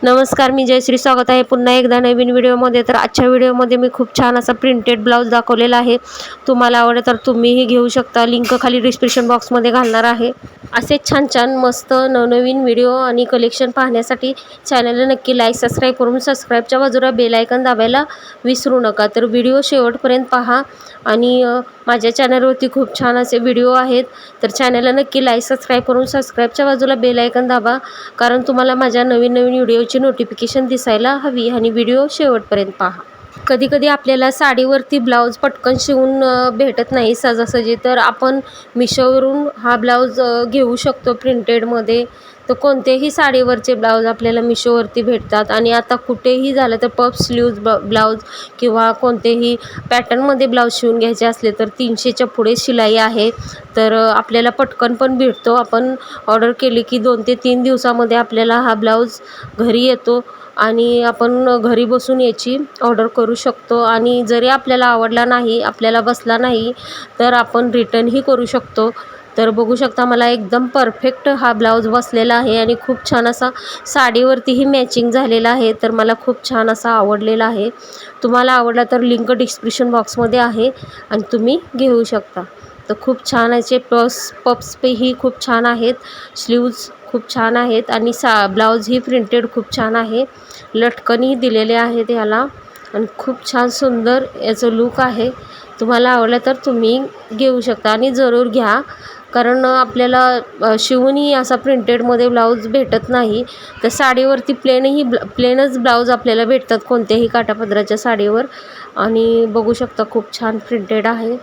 नमस्कार, मी जयश्री. स्वागत आहे पुन्हा एकदा नवीन व्हिडिओमध्ये. तर आजच्या व्हिडिओमध्ये मी खूप छान असा प्रिंटेड ब्लाऊज दाखवलेला आहे. तुम्हाला आवडलं तर तुम्हीही घेऊ शकता. लिंक खाली डिस्क्रिप्शन बॉक्समध्ये घालणार आहे. असे छान छान मस्त नवनवीन व्हिडिओ आणि कलेक्शन पाहण्यासाठी चॅनलला नक्की लाईक सबस्क्राईब करून सबस्क्राईबच्या बाजूला बेल आयकॉन दाबायला विसरू नका. तर व्हिडिओ शेवटपर्यंत पहा आणि माझ्या चॅनलवरती खूप छान असे व्हिडिओ आहेत. तर चॅनलला नक्की लाईक सबस्क्राईब करून सबस्क्राईबच्या बाजूला बेल आयकॉन दाबा, कारण तुम्हाला माझ्या नवीन नवीन व्हिडिओची नोटिफिकेशन दिसायला हवी. आणि व्हिडिओ शेवटपर्यंत पहा. कधी कधी आपल्याला साडीवरती ब्लाऊज पटकन शिवून भेटत नाही सहजासहजी, तर आपण मिशोवरून हा ब्लाऊज घेऊ शकतो प्रिंटेडमध्ये. तर कोणत्याही साडीवरचे ब्लाऊज आपल्याला मिशोवरती भेटतात. आणि आता कुठेही झालं तर पफ स्लीव्ज ब्लाऊज किंवा कोणतेही पॅटर्नमध्ये ब्लाऊज शिवून घ्यायचे असले तर 300च्या पुढे शिलाई आहे. तर आपल्याला पटकन पण भेटतो. आपण ऑर्डर केली की 2 ते 3 दिवसामध्ये आपल्याला हा ब्लाऊज घरी येतो आणि आपण घरी बसून याची ऑर्डर करू शकतो. आणि जरी आपल्याला आवडला नाही, आपल्याला बसला नाही, तर आपण रिटर्नही करू शकतो. तर बघू शकता, मला एकदम परफेक्ट हा ब्लाऊज बसलेला आहे आणि खूप छान असा साडीवरतीही मॅचिंग झालेला आहे. तर मला खूप छान असा आवडलेला आहे. तुम्हाला आवडला तर लिंक डिस्क्रिप्शन बॉक्समध्ये आहे आणि तुम्ही घेऊ शकता. तर खूप छान याचे पप्सही खूप छान आहेत. स्लीव्ज खूप छान आहेत आणि ब्लाऊज ही प्रिंटेड खूप छान आहे. लटकनही दिलेले आहेत ह्याला आणि खूप छान सुंदर याचं लूक आहे. तुम्हाला आवडलं तर तुम्ही घेऊ शकता आणि जरूर घ्या, कारण आपल्याला शिवूनही असा प्रिंटेडमध्ये ब्लाऊज भेटत नाही. तर साडीवरती प्लेनच ब्लाऊज आपल्याला भेटतात कोणत्याही काठापदराच्या साडीवर. आणि बघू शकता खूप छान प्रिंटेड आहे.